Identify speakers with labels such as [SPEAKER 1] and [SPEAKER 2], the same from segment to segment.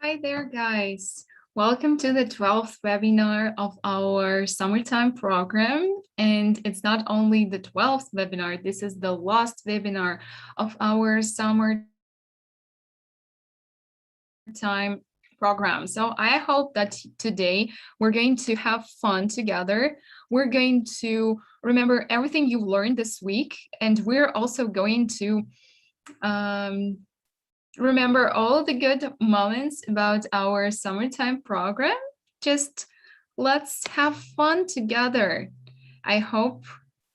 [SPEAKER 1] Hi there, guys. Welcome to the 12th webinar of our summertime program. And it's not only the 12th webinar, this is the last webinar of our summertime program. So I hope that today we're going to have fun together. We're going to remember everything you've learned this week, and we're also going to remember all the good moments about our summertime program. Just let's have fun together. I hope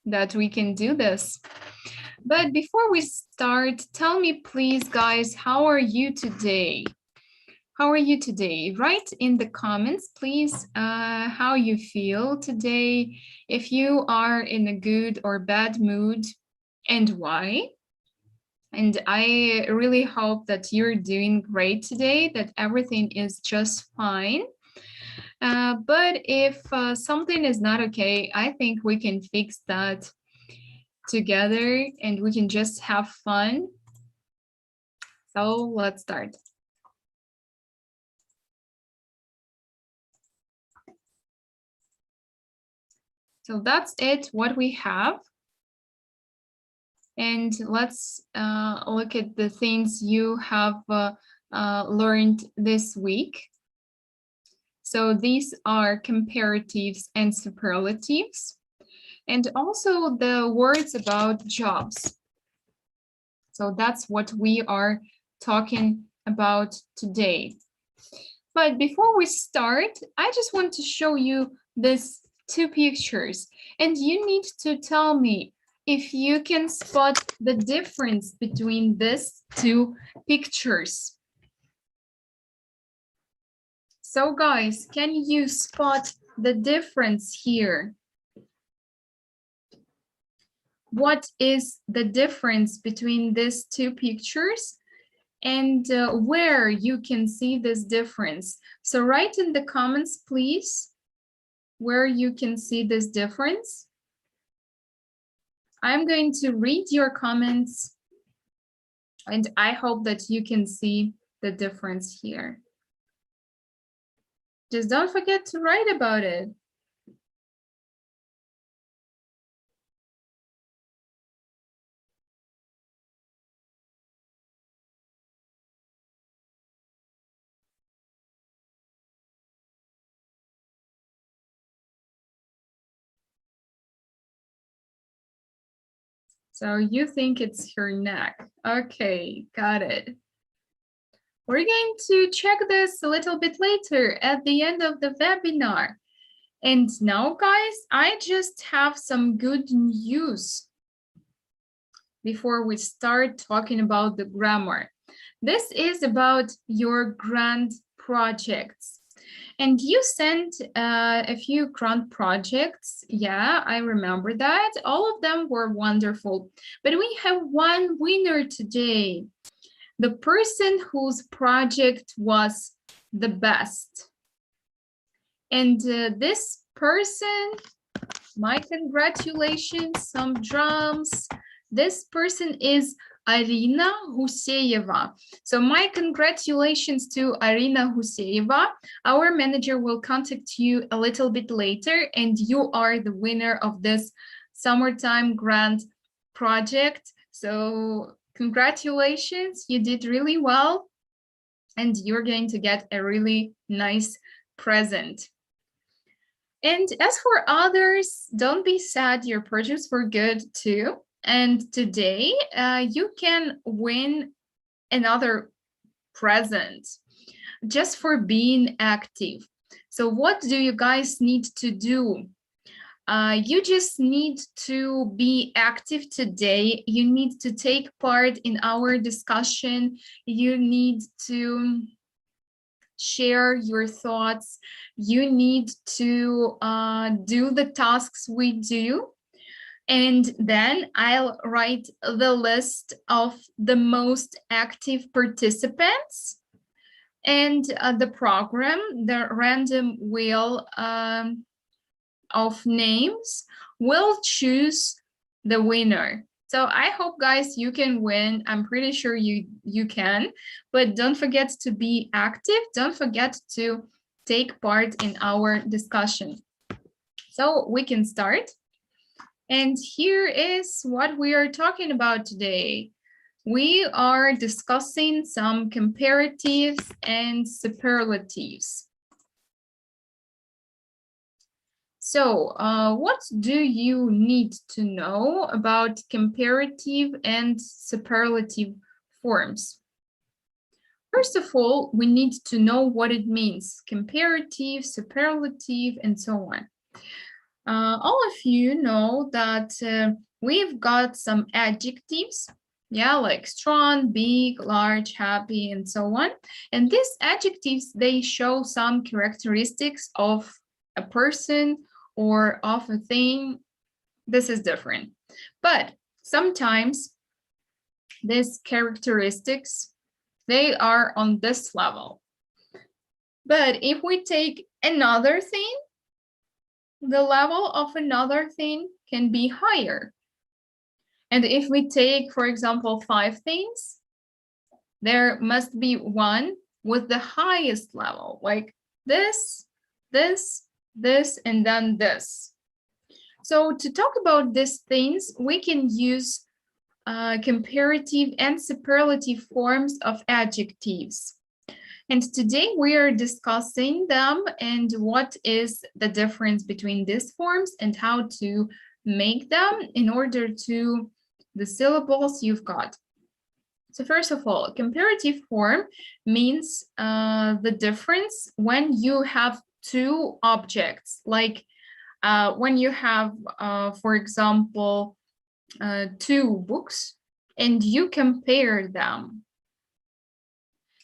[SPEAKER 1] that we can do this. But before we start, tell me please, guys, how are you today? How are you today? Write in the comments, please, how you feel today, if you are in a good or bad mood, and why. And I really hope that you're doing great today, that everything is just fine. But if something is not okay, I think we can fix that together and we can just have fun. So let's start. So that's it, what we have. And let's look at the things you have learned this week. So these are comparatives and superlatives, and also the words about jobs. So that's what we are talking about today. But before we start, I just want to show you these two pictures, and you need to tell me if you can spot the difference between these two pictures. So guys, can you spot the difference here? What is the difference between these two pictures and where you can see this difference? So write in the comments, please, where you can see this difference. I'm going to read your comments, and I hope that you can see the difference here. Just don't forget to write about it. So you think it's her neck. Okay, got it. We're going to check this a little bit later at the end of the webinar. And now, guys, I just have some good news before we start talking about the grammar. This is about your grant projects. And you sent a few grant projects. Yeah, I remember that. All of them were wonderful. But we have one winner today. The person whose project was the best. And this person, my congratulations, some drums. This person is Arina Huseyeva. So my congratulations to Arina Huseyeva. Our manager will contact you a little bit later, and you are the winner of this summertime grant project. So congratulations, you did really well, and you're going to get a really nice present. And as for others, don't be sad, your purchases were good too. And today you can win another present just for being active. So what do you guys need to do? You just need to be active today. You need to take part in our discussion. You need to share your thoughts. You need to do the tasks we do. And then I'll write the list of the most active participants. And the program, the random wheel of names, will choose the winner. So I hope, guys, you can win. I'm pretty sure you can, but don't forget to be active. Don't forget to take part in our discussion. So we can start. And here is what we are talking about today. We are discussing some comparatives and superlatives. So what do you need to know about comparative and superlative forms? First of all, we need to know what it means, comparative, superlative, and so on. All of you know that we've got some adjectives, yeah, like strong, big, large, happy, and so on. And these adjectives, they show some characteristics of a person or of a thing. This is different. But sometimes these characteristics, they are on this level. But if we take another thing, the level of another thing can be higher. And if we take, for example, 5 things, there must be one with the highest level, like this, this, this, and then this. So to talk about these things, we can use comparative and superlative forms of adjectives. And today we are discussing them and what is the difference between these forms and how to make them in order to the syllables you've got. So first of all, comparative form means the difference when you have two objects, like when you have, for example, 2 books and you compare them.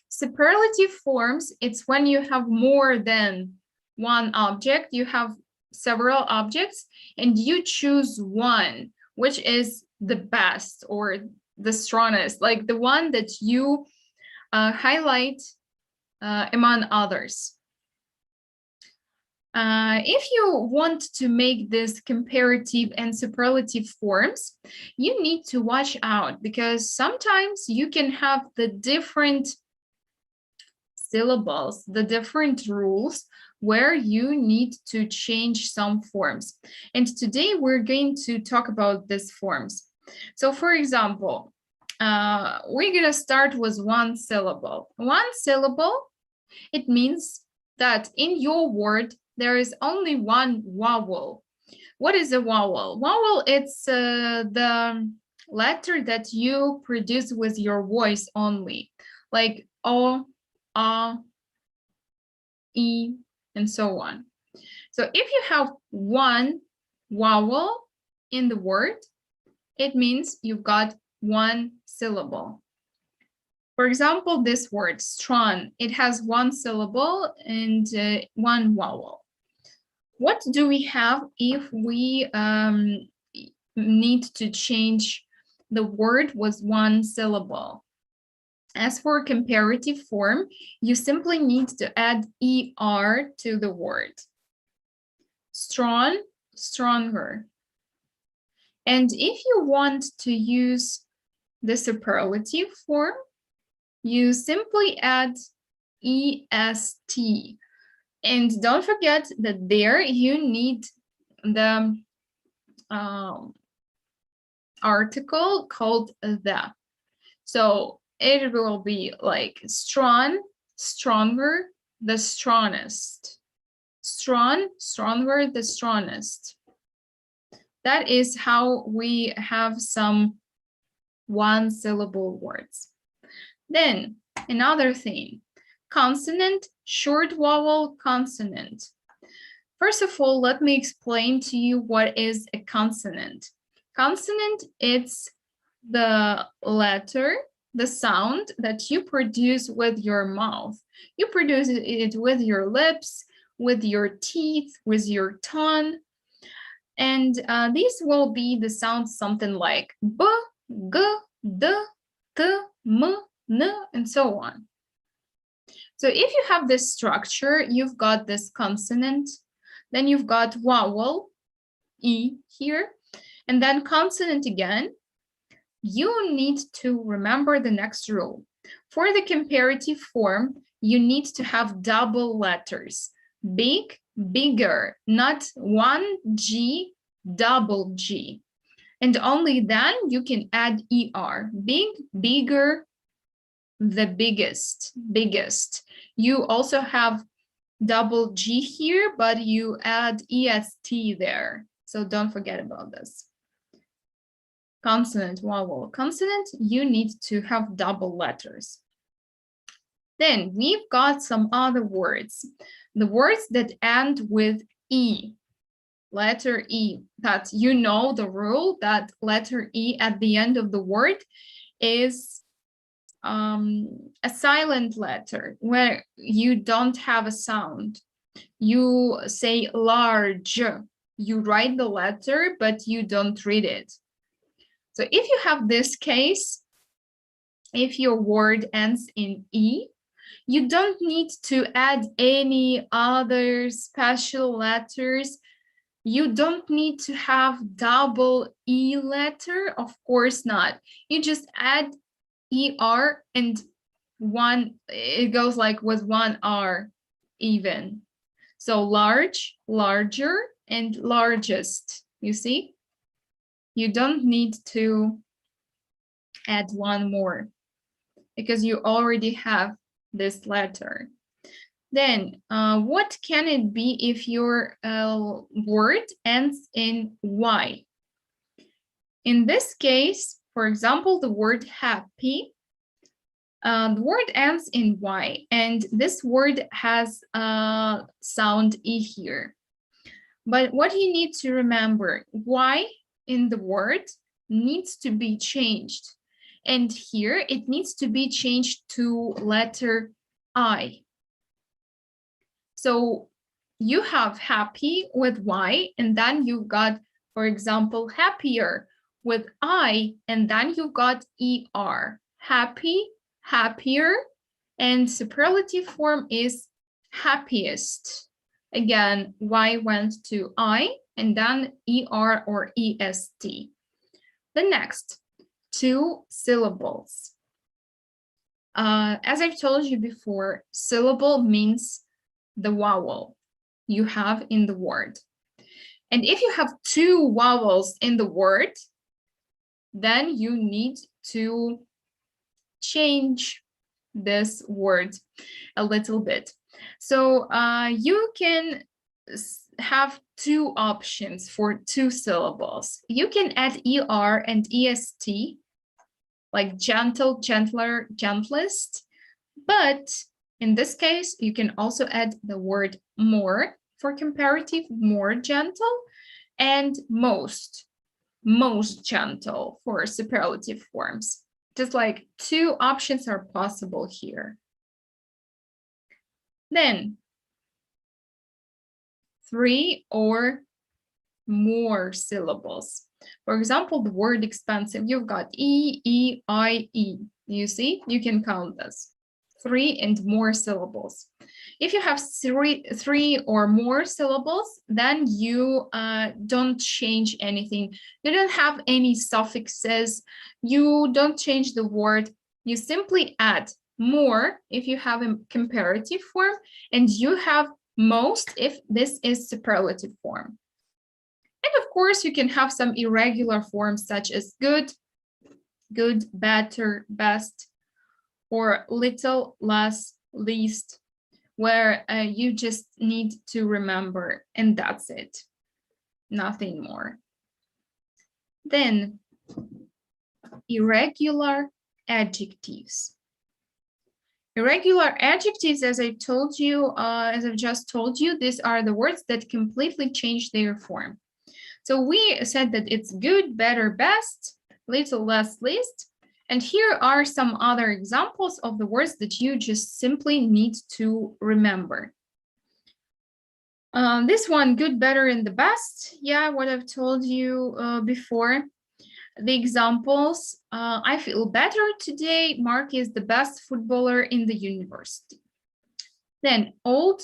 [SPEAKER 1] Superlative forms, it's when you have more than one object, you have several objects, and you choose one, which is the best or the strongest, like the one that you highlight among others. If you want to make this comparative and superlative forms, you need to watch out because sometimes you can have the different syllables, the different rules where you need to change some forms. And today we're going to talk about these forms. So for example, we're going to start with 1 syllable. 1 syllable, it means that in your word, there is only 1 vowel. What is a vowel? Vowel, it's the letter that you produce with your voice only, like O, A, E, and so on. So if you have 1 vowel in the word, it means you've got 1 syllable. For example, this word, strong, it has 1 syllable and 1 vowel. What do we have if we need to change the word with 1 syllable? As for comparative form, you simply need to add ER to the word. Strong, stronger. And if you want to use the superlative form, you simply add EST. And don't forget that there you need the article called the. So it will be like strong, stronger, the strongest. Strong, stronger, the strongest. That is how we have some 1 syllable words. Then another thing, consonant, short vowel, consonant. First of all, let me explain to you what is a consonant. Consonant, it's the letter, the sound that you produce with your mouth. You produce it with your lips, with your teeth, with your tongue. And these will be the sounds something like b, g, d, t, m, n, and so on. So if you have this structure, you've got this consonant, then you've got vowel, E here, and then consonant again, you need to remember the next rule. For the comparative form, you need to have double letters. Big, bigger, not one G, double G. And only then you can add ER. Big, bigger, the biggest, biggest. You also have double G here, but you add EST there. So don't forget about this. Consonant, vowel, consonant, you need to have double letters. Then we've got some other words. The words that end with E, letter E, that you know the rule that letter E at the end of the word is a silent letter where you don't have a sound. You say large, you write the letter, but you don't read it. So if you have this case, if your word ends in E, you don't need to add any other special letters. You don't need to have double E letter, of course not. You just add ER and one, it goes like with one R even. So large, larger, and largest, you see? You don't need to add one more because you already have this letter. Then what can it be if your word ends in Y? In this case, for example, the word happy, the word ends in Y, and this word has sound E here. But what you need to remember, Y in the word needs to be changed. And here it needs to be changed to letter I. So you have happy with Y, and then you've got, for example, happier with I, and then you've got ER. Happy, happier, and superlative form is happiest. Again, Y went to I, and then ER or EST. The next, 2 syllables. As I've told you before, syllable means the vowel you have in the word. And if you have 2 vowels in the word, then you need to change this word a little bit. So you can have 2 options for 2 syllables. You can add ER and EST, like gentle, gentler, gentlest, but in this case, you can also add the word more for comparative, more gentle, and most gentle for superlative forms. Just like 2 options are possible here. Then 3 or more syllables. For example, the word expensive, you've got E, E, I, E. You see, you can count this. 3 and more syllables. If you have three or more syllables, then you don't change anything. You don't have any suffixes. You don't change the word. You simply add more if you have a comparative form, and you have most if this is superlative form. And of course, you can have some irregular forms such as good, good, better, best, or little, less, least, where you just need to remember, and that's it, nothing more. Then irregular adjectives. Irregular adjectives, as I told you, as I've just told you, these are the words that completely change their form. So we said that it's good, better, best, little, less, least. And here are some other examples of the words that you just simply need to remember. This one, good, better, and the best. Yeah, what I've told you before. The examples, I feel better today. Mark is the best footballer in the university. Then old,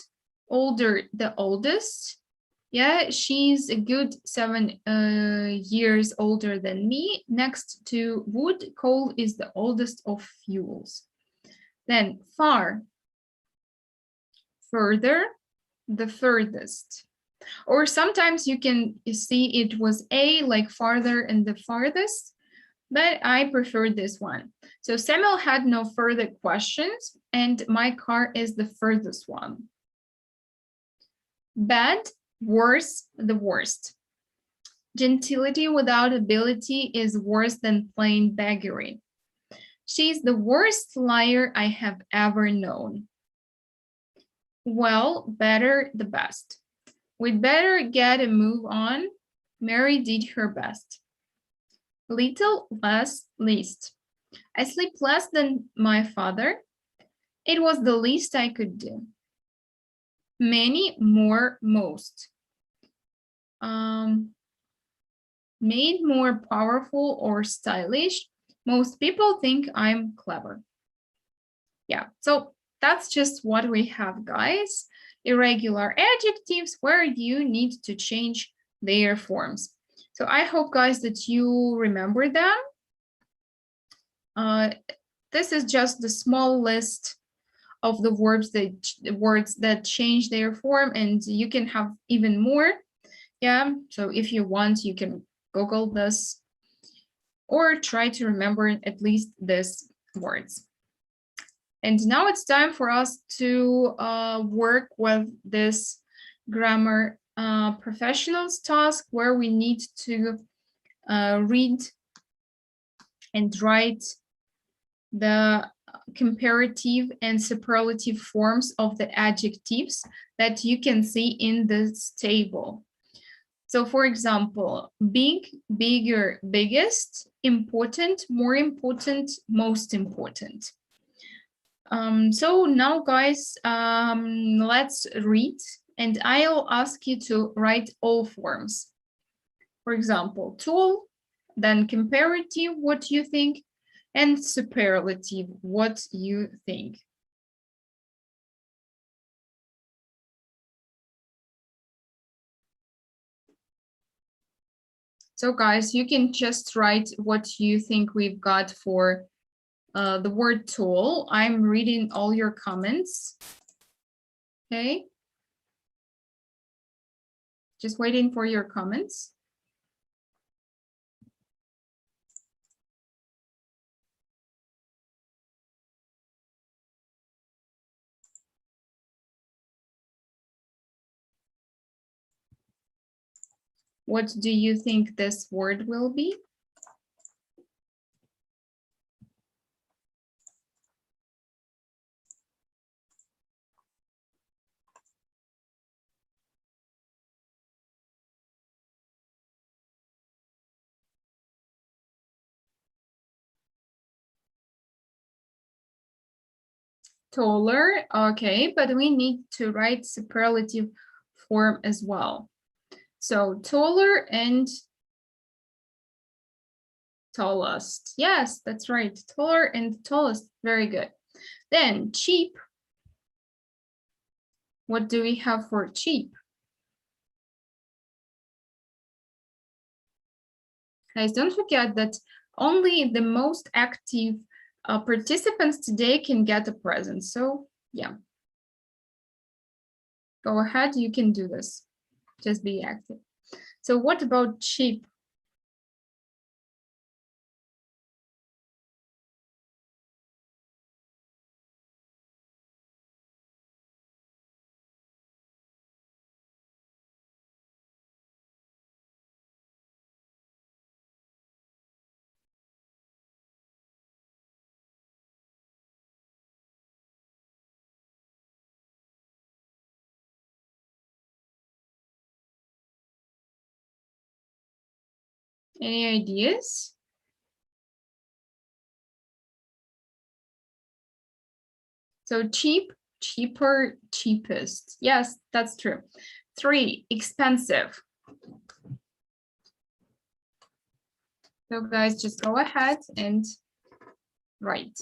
[SPEAKER 1] older, the oldest. Yeah, she's a good 7 years older than me. Next to wood, coal is the oldest of fuels. Then far, further, the furthest. Or sometimes you can see it was A, like farther and the farthest, but I prefer this one. So Samuel had no further questions, and my car is the furthest one. Bad, worse, the worst. Gentility without ability is worse than plain beggary. She's the worst liar I have ever known. Well, better, the best. We'd better get a move on. Mary did her best. Little, less, least. I sleep less than my father. It was the least I could do. Many, more, most. Made more powerful or stylish. Most people think I'm clever. Yeah, so that's just what we have, guys. Irregular adjectives where you need to change their forms. So I hope, guys, that you remember them. This is just the small list of the words that change their form, and you can have even more. Yeah, so if you want, you can Google this or try to remember at least these words. And now it's time for us to work with this grammar professionals task where we need to read and write the comparative and superlative forms of the adjectives that you can see in this table. So for example, big, bigger, biggest, important, more important, most important. So now, guys, let's read, and I'll ask you to write all forms. For example, tall, then comparative, what you think, and superlative, what you think. So guys, you can just write what you think we've got for the word tall. I'm reading all your comments. Okay. Just waiting for your comments. What do you think this word will be? Taller, okay, but we need to write superlative form as well. So taller and tallest. Yes, that's right. Taller and tallest. Very good. Then cheap. What do we have for cheap? Guys, don't forget that only the most active participants today can get a present. So yeah. Go ahead, you can do this. Just be active. So what about cheap? Any ideas? So cheap, cheaper, cheapest. Yes, that's true. 3, expensive. So guys, just go ahead and write.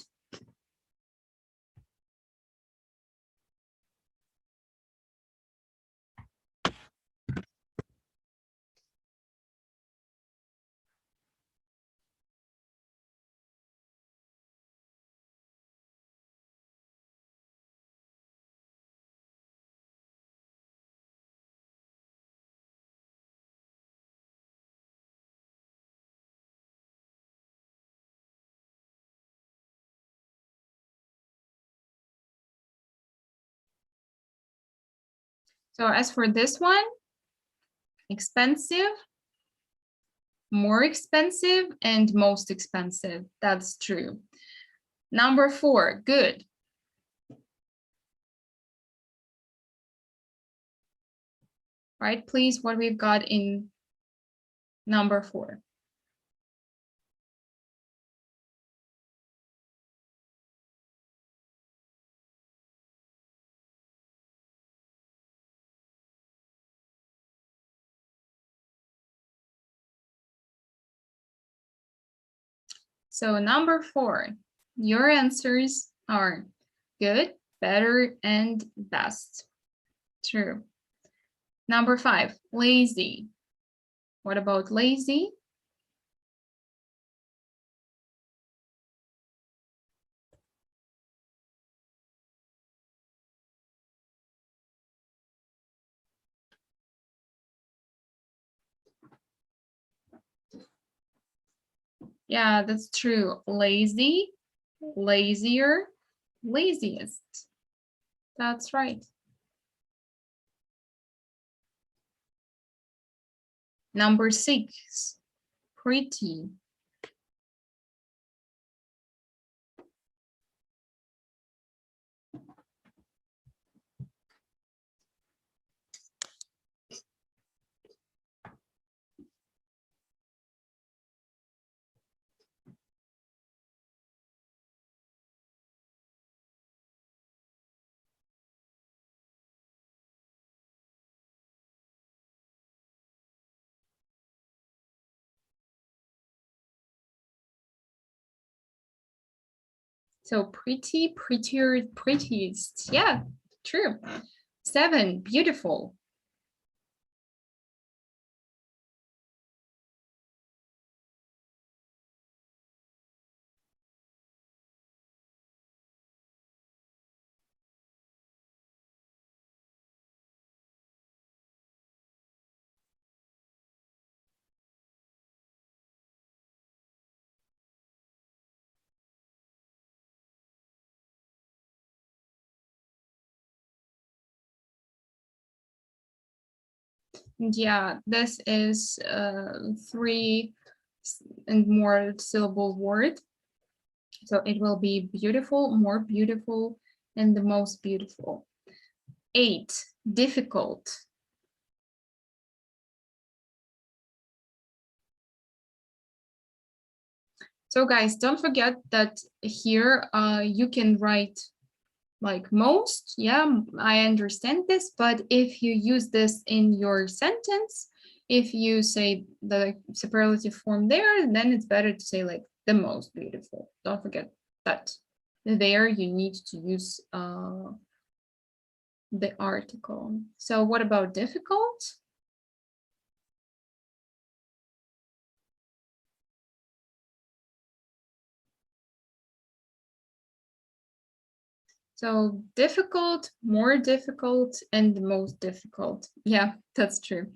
[SPEAKER 1] So as for this one, expensive, more expensive, and most expensive. That's true. Number 4, good. Right, please, what we've got in number 4. So number 4, your answers are good, better, and best. True. Number 5, lazy. What about lazy? Yeah, that's true. Lazy, lazier, laziest. That's right. Number 6, pretty. So pretty, prettier, prettiest. Yeah, true. 7, beautiful. Yeah, this is 3 and more syllable word. So it will be beautiful, more beautiful, and the most beautiful. 8, difficult. So guys, don't forget that here you can write like most. Yeah, I understand this, but if you use this in your sentence, if you say the superlative form there, then it's better to say like the most beautiful. Don't forget that there you need to use the article. So what about difficult? So difficult, more difficult, and the most difficult. Yeah, that's true.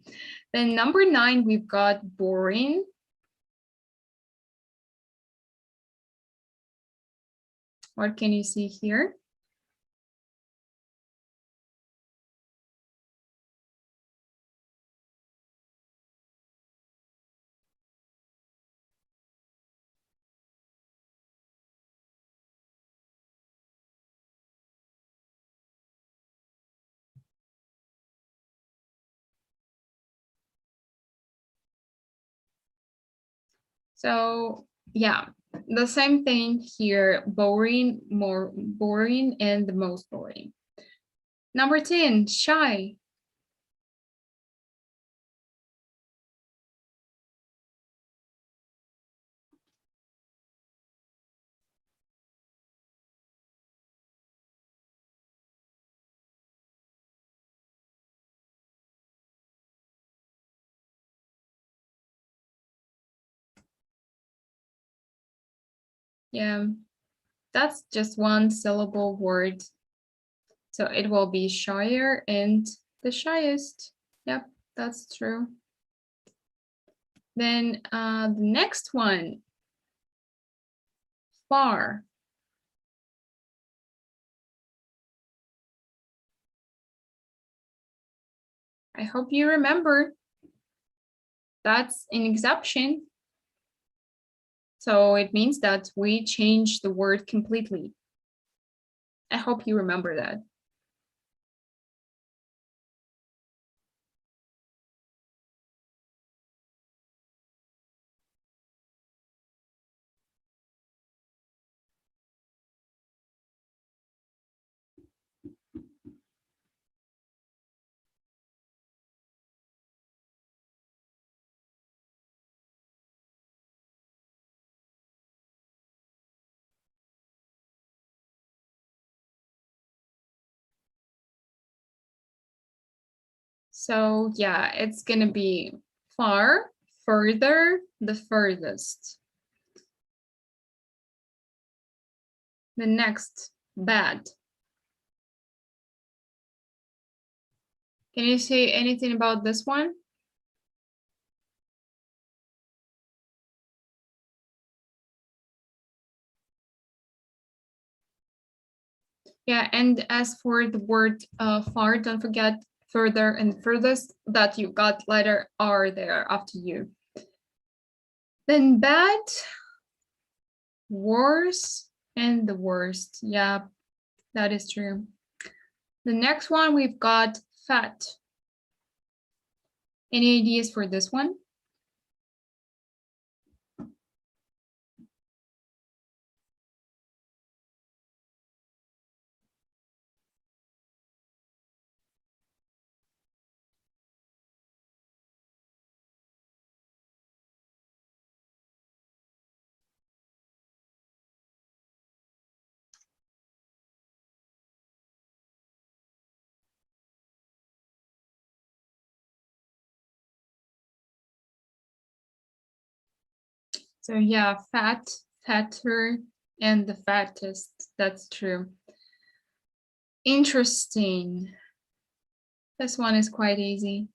[SPEAKER 1] Then number 9, we've got boring. What can you see here? So yeah, the same thing here, boring, more boring, and the most boring. Number 10, shy. Yeah, that's just one syllable word. So it will be shyer and the shyest. Yep, that's true. Then the next one, far. I hope you remember. That's an exception. So it means that we change the word completely. I hope you remember that. So yeah, it's gonna be far, further, the furthest. The next, bad. Can you say anything about this one? Yeah, and as for the word far, don't forget further and furthest, that you got letter R there after you. Then bad, worse, and the worst. Yeah, that is true. The next one, we've got fat. Any ideas for this one? So yeah, fat, fatter, and the fattest. That's true. Interesting. This one is quite easy.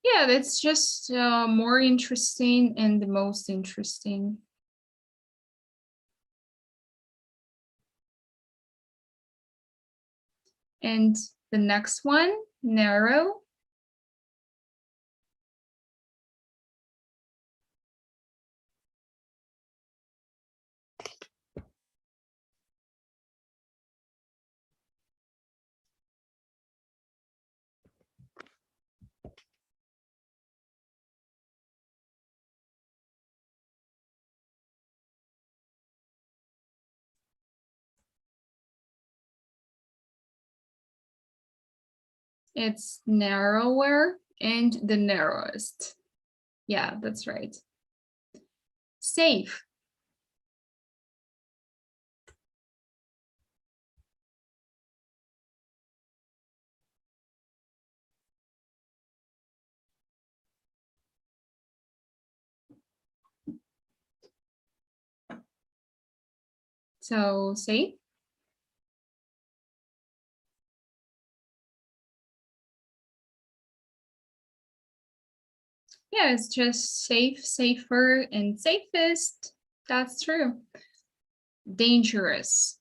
[SPEAKER 1] Yeah, that's just more interesting and the most interesting. And the next one, narrow. It's narrower and the narrowest. Yeah, that's right. Safe. So safe. Yeah, it's just safe, safer, and safest. That's true. Dangerous.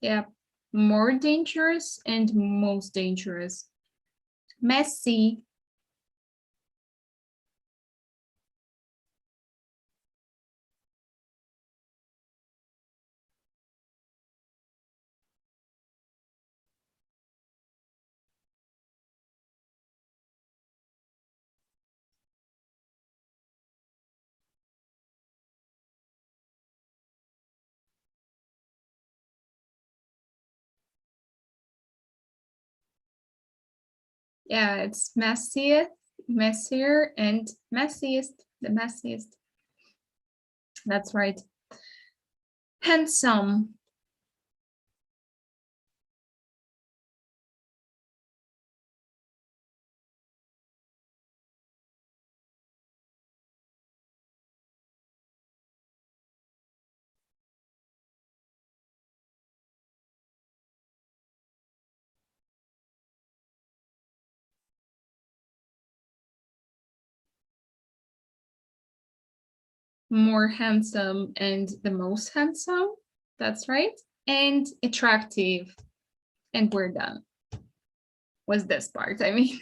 [SPEAKER 1] Yeah, more dangerous and most dangerous. Messy. Yeah, it's messiest, messier, and messiest, the messiest. That's right. handsome. More handsome and the most handsome. That's right. And attractive. And we're done. Was this part, I mean.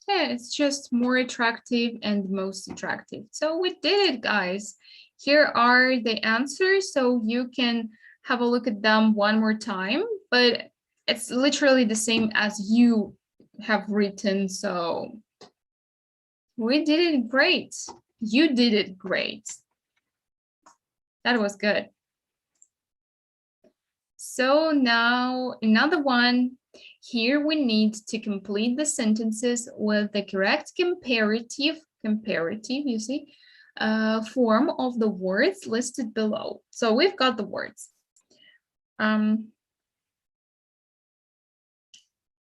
[SPEAKER 1] Yeah, it's just more attractive and most attractive. So we did it, guys. Here are the answers, so you can have a look at them one more time, but it's literally the same as you have written, so we did it great. You did it great. That was good. So now another one. Here we need to complete the sentences with the correct comparative, you see, form of the words listed below. So we've got the words.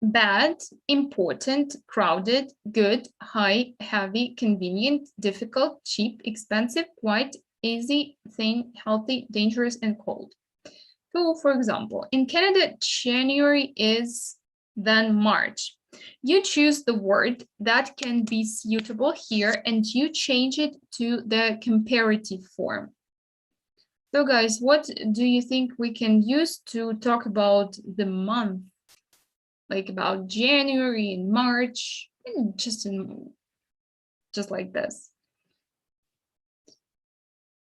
[SPEAKER 1] Bad, important, crowded, good, high, heavy, convenient, difficult, cheap, expensive, white, easy, thin, healthy, dangerous, and cold. So, for example, in Canada, January is then March. You choose the word that can be suitable here and you change it to the comparative form. So guys, what do you think we can use to talk about the month? Like about January and March, and just like this.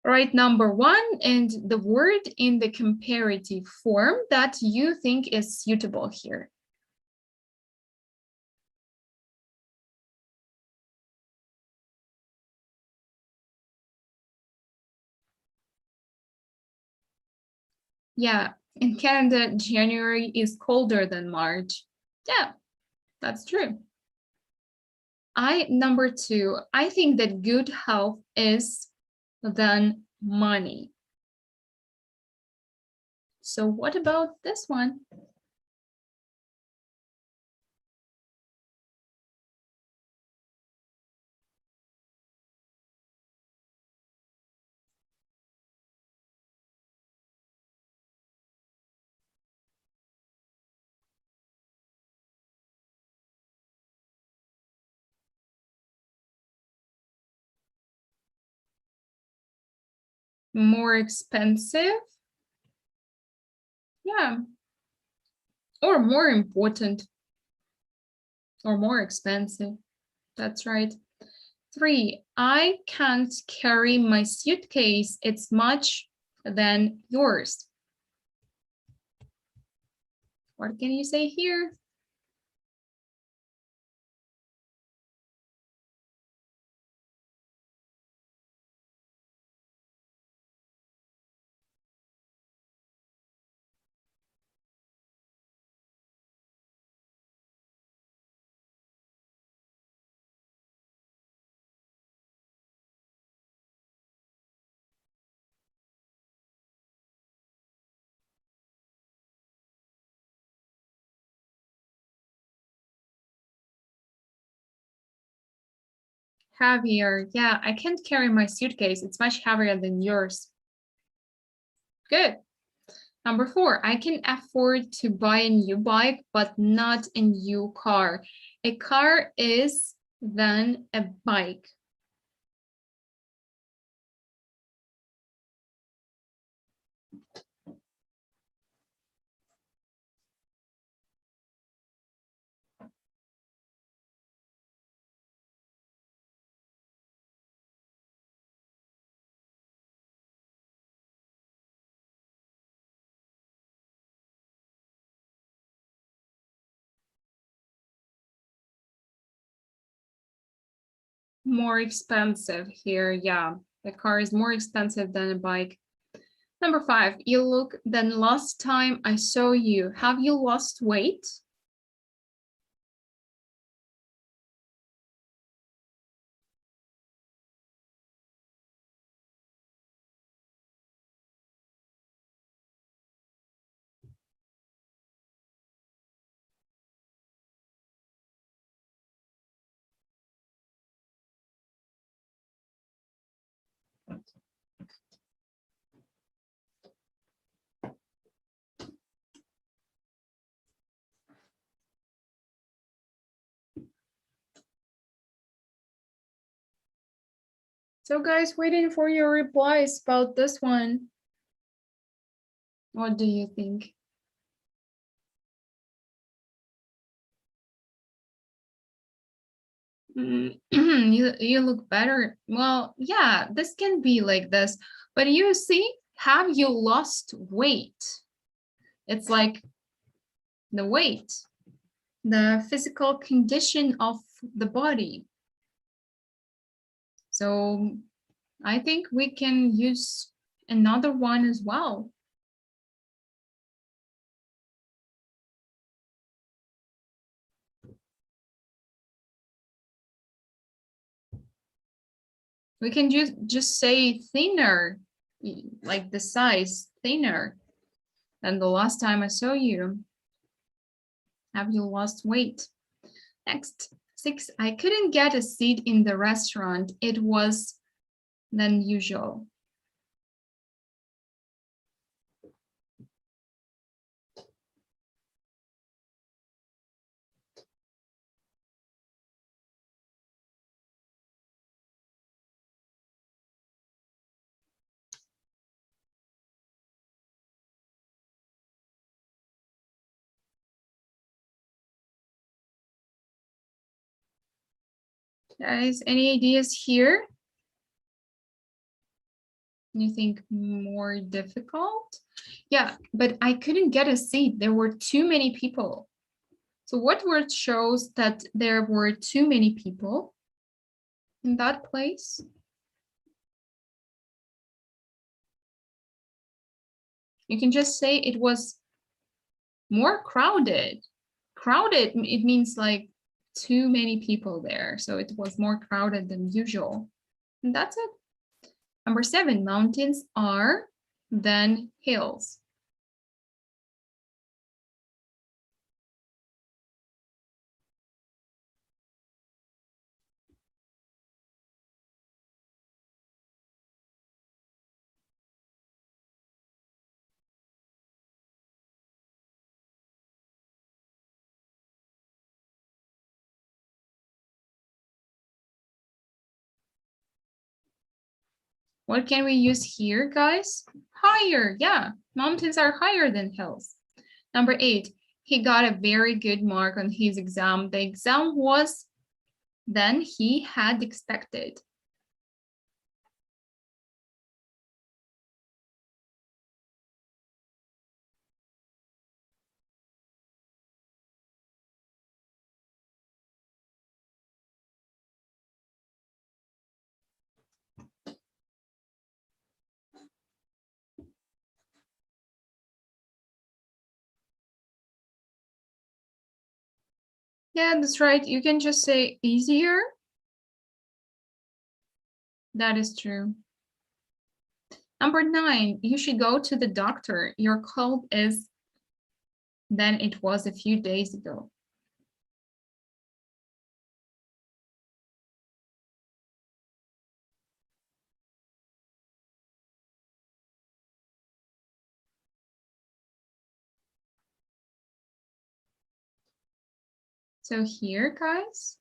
[SPEAKER 1] Write number one and the word in the comparative form that you think is suitable here. Yeah, in Canada, January is colder than March. Yeah, that's true. Number two, I think that good health is than money. So what about this one? More expensive? Yeah. Or more important. Or more expensive. That's right. 3, I can't carry my suitcase. It's much than yours. What can you say here? Heavier. Yeah, I can't carry my suitcase. It's much heavier than yours. Good. Number 4, I can afford to buy a new bike, but not a new car. A car is than a bike. More expensive here, yeah. The car is more expensive than a bike. Number 5, you look than last time I saw you. Have you lost weight? So guys, waiting for your replies about this one. What do you think? You look better. Well, yeah, this can be like this. But you see, have you lost weight? It's like the weight, the physical condition of the body. So I think we can use another one as well. We can just say thinner, like the size, thinner than the last time I saw you. Have you lost weight? Next, 6, I couldn't get a seat in the restaurant. It was than usual. Guys, any ideas here? You think more difficult? Yeah, but I couldn't get a seat. There were too many people. So what word shows that there were too many people in that place? You can just say it was more crowded. Crowded, it means like too many people there. So it was more crowded than usual. And that's it. Number 7, mountains are than hills. What can we use here, guys? Higher, yeah. Mountains are higher than hills. Number 8, he got a very good mark on his exam. The exam was than he had expected. Yeah, that's right. You can just say easier. That is true. Number 9, you should go to the doctor. Your cold is than it was a few days ago. So here, guys,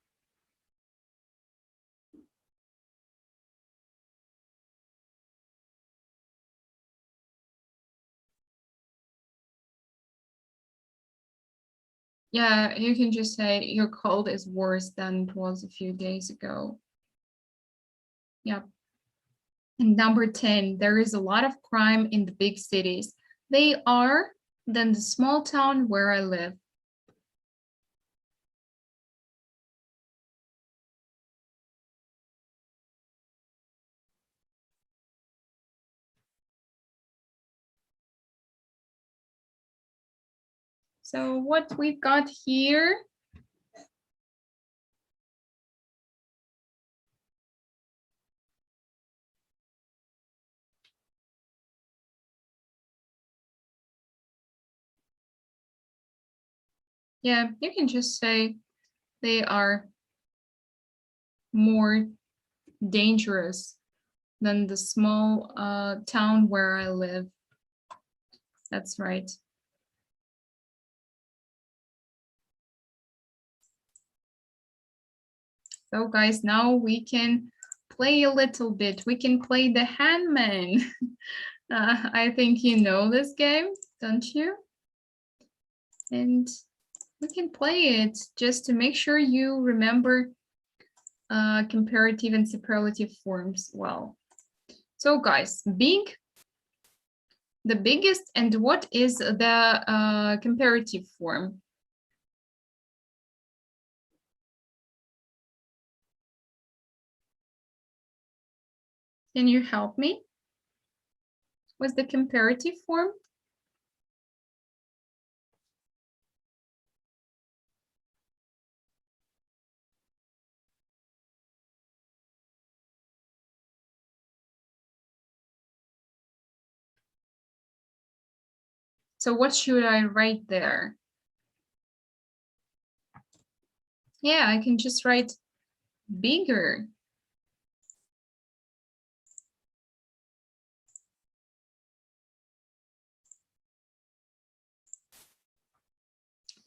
[SPEAKER 1] yeah, you can just say your cold is worse than it was a few days ago. Yep. And number 10, there is a lot of crime in the big cities. They are than the small town where I live. So what we've got here. Yeah, you can just say they are more dangerous than the small town where I live. That's right. So guys, now we can play a little bit. We can play the hangman. I think you know this game, don't you? And we can play it just to make sure you remember comparative and superlative forms well. So guys, big, the biggest, and what is the comparative form? Can you help me? What's the comparative form? So what should I write there? Yeah, I can just write bigger.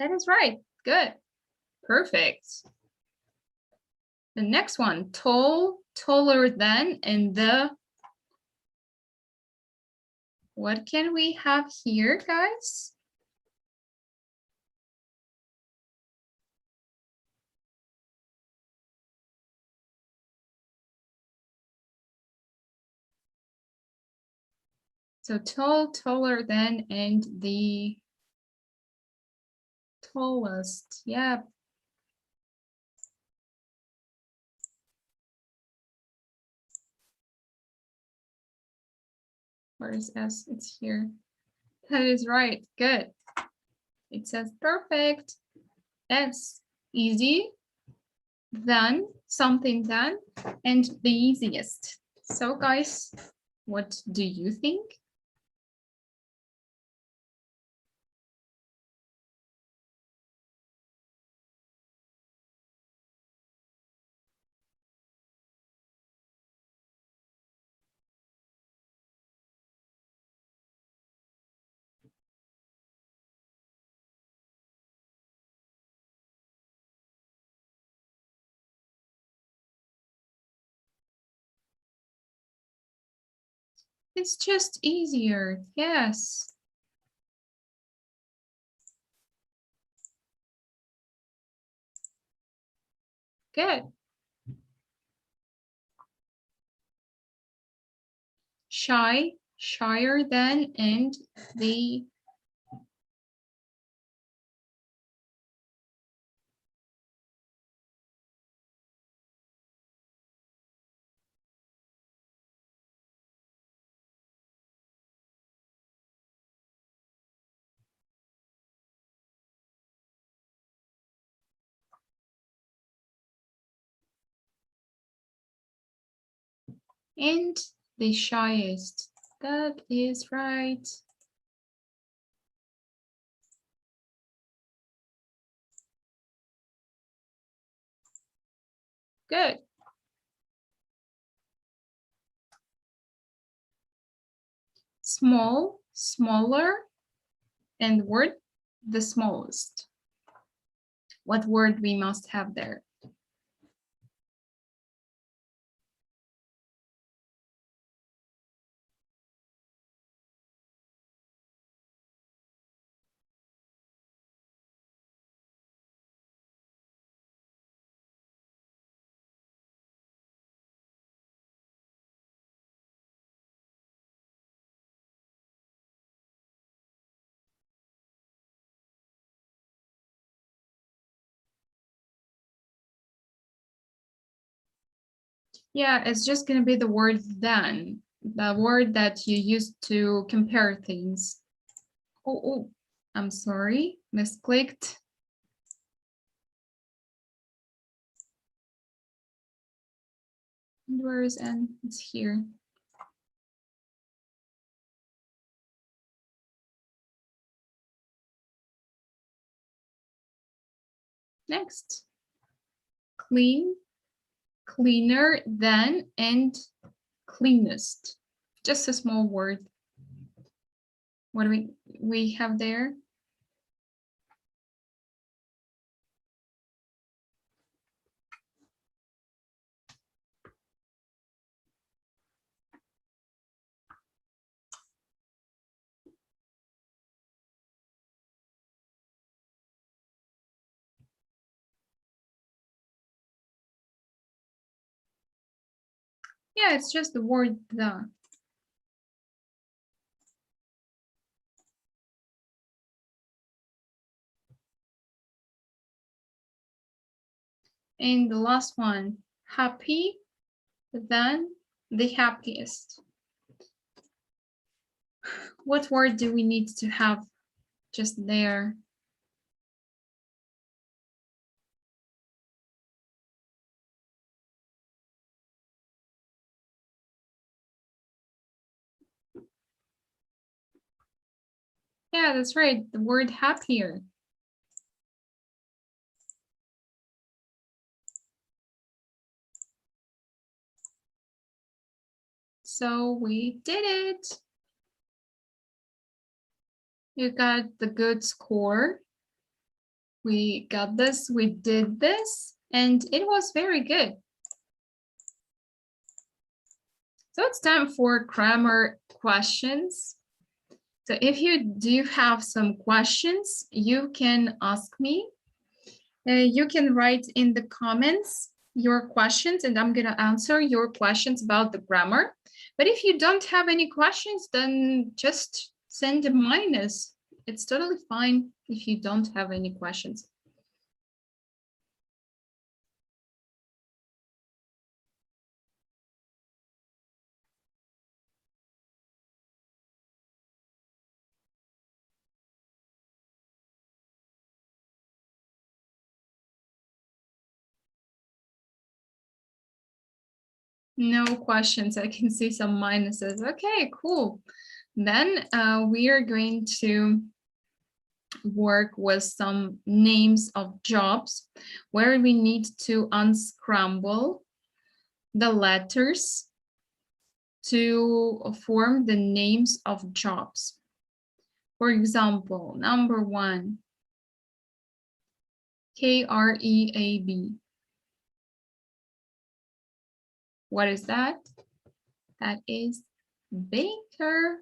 [SPEAKER 1] That is right. Good. Perfect. The next one, tall, taller than, and the. What can we have here, guys? So tall, taller than, and the tallest. Yeah. Where is S? It's here. That is right. Good. It says perfect. S. Easy. Than, something than, and the easiest. So guys, what do you think? It's just easier. Yes. Good. Shy, shyer than, and the. And the shyest. That is right. Good. Small, smaller, and word, the smallest. What word we must have there? Yeah, it's just going to be the word than, the word that you use to compare things. Oh, I'm sorry, misclicked. Where is N? It's here. Next. Clean, cleaner than, and cleanest. Just a small word. What do we have there? Yeah, it's just the word the. And the last one, happy than, the happiest. What word do we need to have just there? Yeah, that's right, the word happier. So we did it. You got the good score. We got this, we did this, and it was very good. So it's time for grammar questions. So if you do have some questions, you can ask me. You can write in the comments your questions, and I'm gonna answer your questions about the grammar. But if you don't have any questions, then just send a minus. It's totally fine if you don't have any questions. No questions. I can see some minuses. Okay, cool. Then we are going to work with some names of jobs where we need to unscramble the letters to form the names of jobs. For example, number 1, K-R-E-A-B. What is that? That is baker.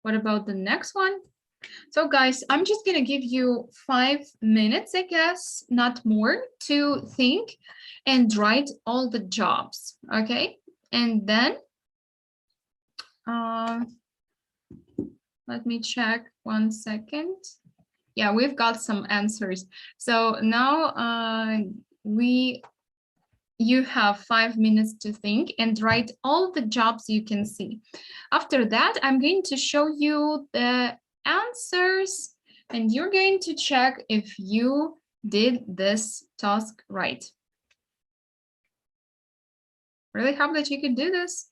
[SPEAKER 1] What about the next one? So guys, I'm just gonna give you 5 minutes, I guess, not more, to think and write all the jobs, okay? And then, let me check 1 second. Yeah, we've got some answers. So now you have 5 minutes to think and write all the jobs you can see. After that, I'm going to show you the answers and you're going to check if you did this task right. Really hope that you could do this.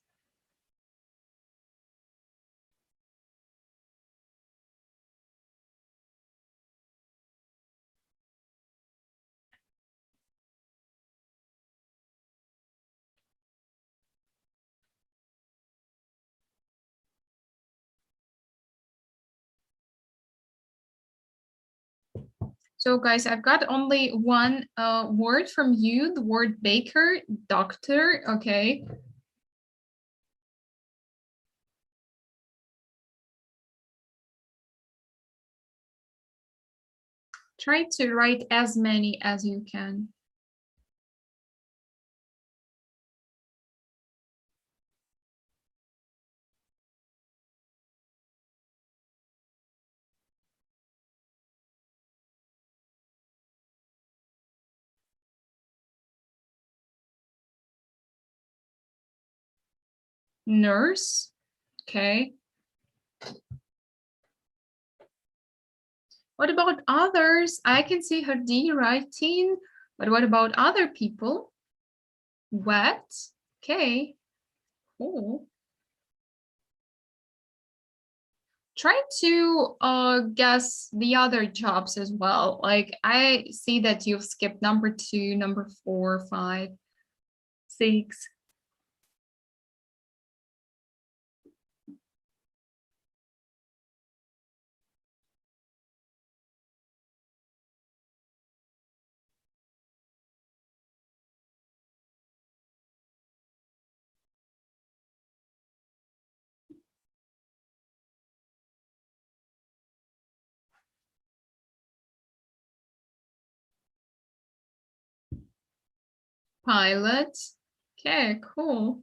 [SPEAKER 1] So guys, I've got only one word from you, the word baker, doctor, okay? Try to write as many as you can. nurse. Okay. What about others? I can see her D writing, but what about other people? Wet. Okay. Cool. Try to guess the other jobs as well. Like I see that you've skipped number 2, number 4, 5, 6. Pilot. Okay, cool.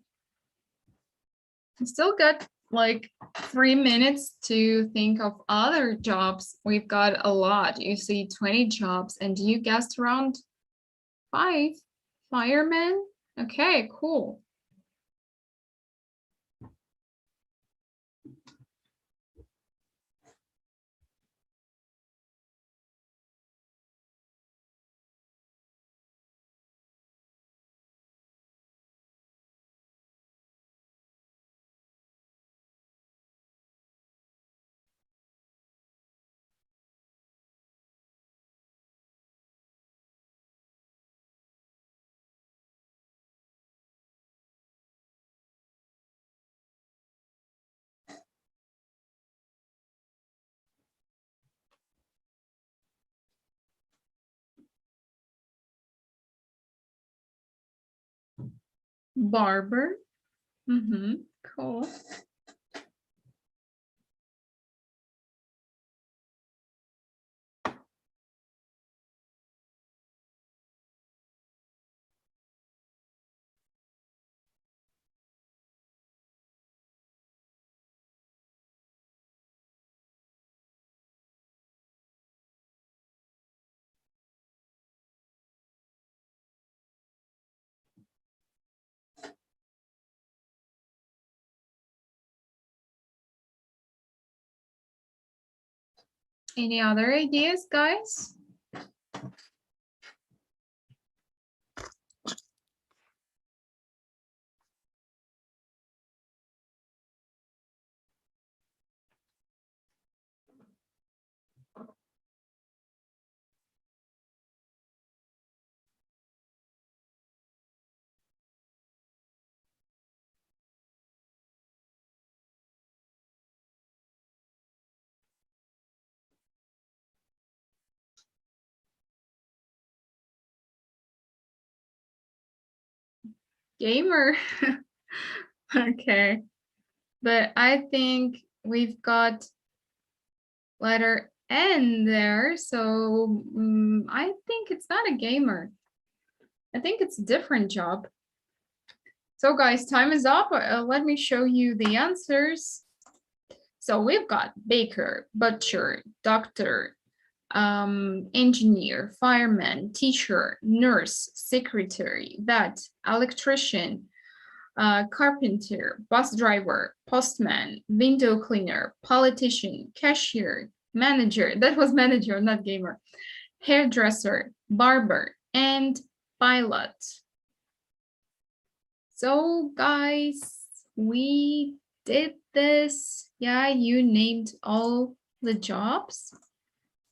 [SPEAKER 1] I still got like 3 minutes to think of other jobs. We've got a lot. You see 20 jobs and you guessed around 5. Fireman. Okay, cool. Barber. Cool. Any other ideas, guys? Gamer. Okay. But I think we've got letter N there. So I think it's not a gamer. I think it's a different job. So guys, time is up. Let me show you the answers. So we've got baker, butcher, doctor, engineer, fireman, teacher, nurse, secretary, vet, electrician, carpenter, bus driver, postman, window cleaner, politician, cashier, manager, that was manager, not gamer, hairdresser, barber, and pilot. So guys, we did this. Yeah, you named all the jobs,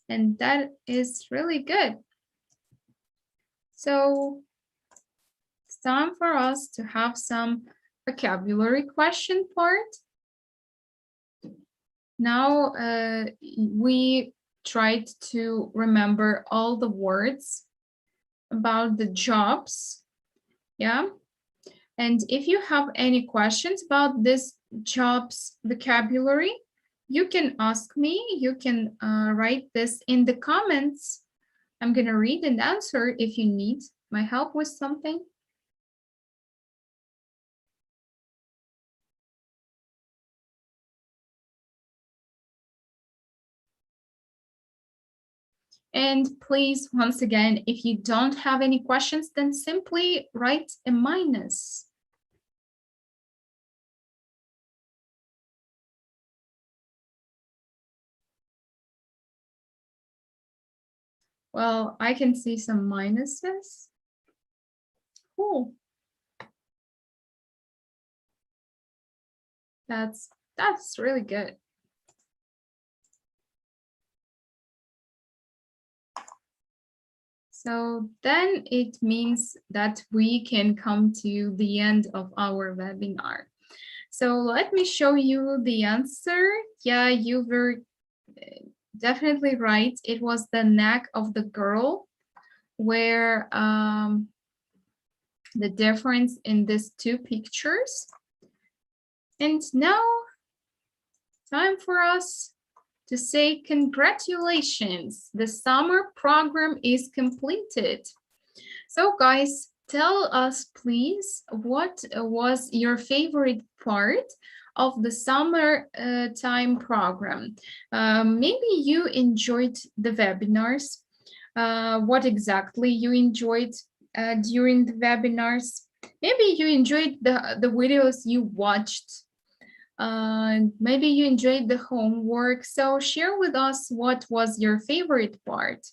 [SPEAKER 1] and that is really good. So it's time for us to have some vocabulary question part. Now we tried to remember all the words about the jobs. Yeah. And if you have any questions about this jobs vocabulary, you can ask me. You can write this in the comments. I'm going to read and answer if you need my help with something. And please, once again, if you don't have any questions, then simply write a minus. Well, I can see some minuses. Cool. That's really good. So then it means that we can come to the end of our webinar. So let me show you the answer. Yeah, you were definitely right. It was the neck of the girl, where the difference in these two pictures. And now, time for us to say congratulations, the summer program is completed. So guys, tell us please, what was your favorite part of the summer time program? Maybe you enjoyed the webinars. What exactly you enjoyed during the webinars? Maybe you enjoyed the videos you watched. Maybe you enjoyed the homework. So share with us what was your favorite part.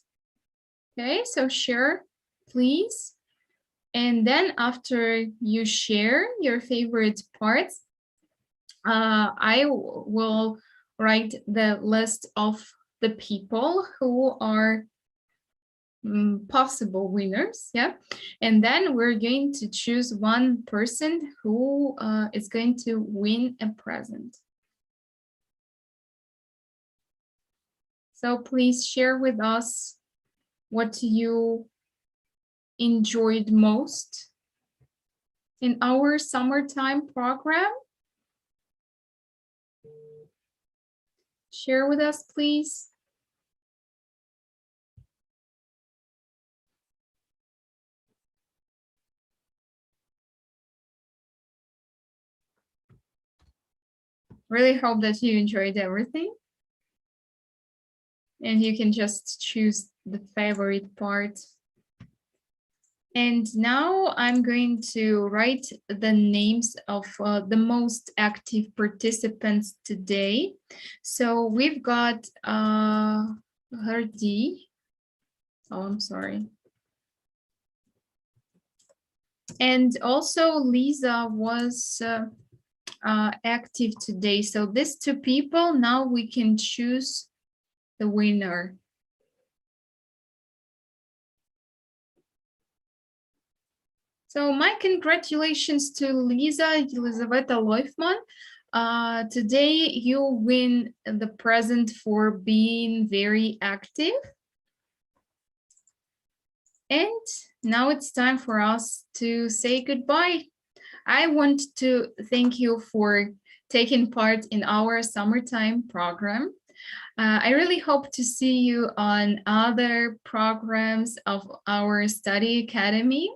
[SPEAKER 1] Okay, so share, please. And then after you share your favorite parts, I will write the list of the people who are possible winners, yeah, and then we're going to choose one person who is going to win a present. So please share with us what you enjoyed most in our summertime program. Share with us, please. Really hope that you enjoyed everything. And you can just choose the favorite part. And now I'm going to write the names of the most active participants today. So we've got Hardi. Oh, I'm sorry. And also Lisa was active today. So these two people, now we can choose the winner. So my congratulations to Lisa Elizaveta Leufman. Today you win the present for being very active. And now it's time for us to say goodbye. I want to thank you for taking part in our summertime program. I really hope to see you on other programs of our study academy.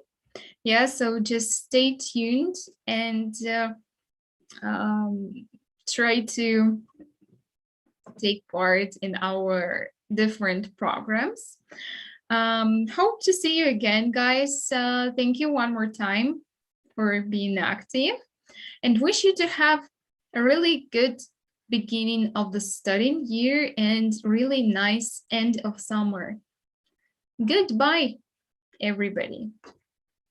[SPEAKER 1] Yeah, so just stay tuned and try to take part in our different programs. Hope to see you again, guys. Thank you one more time for being active, and wish you to have a really good beginning of the studying year and really nice end of summer. Goodbye, everybody.